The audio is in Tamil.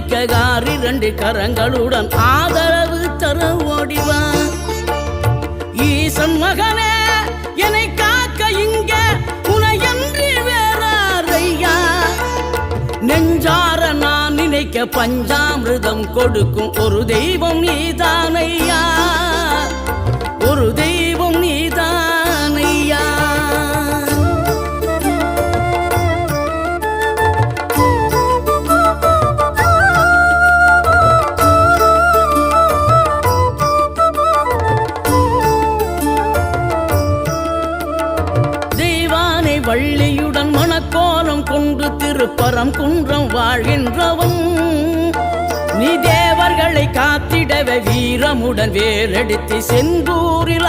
பிடிக்க காரி 2 கரங்களுடன் ஆதரவு தர ஓடிவா. ஈசன் மகனே என்னை காக்க இங்க உனையன்றி வேறாரையா. நெஞ்சார நான் நினைக்க பஞ்சாமிர்தம் கொடுக்கும் ஒரு தெய்வம் நீதானையா, ஒரு தெய்வம் நீதானையா. வள்ளியுடன் மணக்கோலம் கொண்டு திருப்பரம் குன்றம் வாழ்கின்றவன் நீ. தேவர்களை காத்திடவே வீரமுடன் வேலெடுத்து செந்தூரில்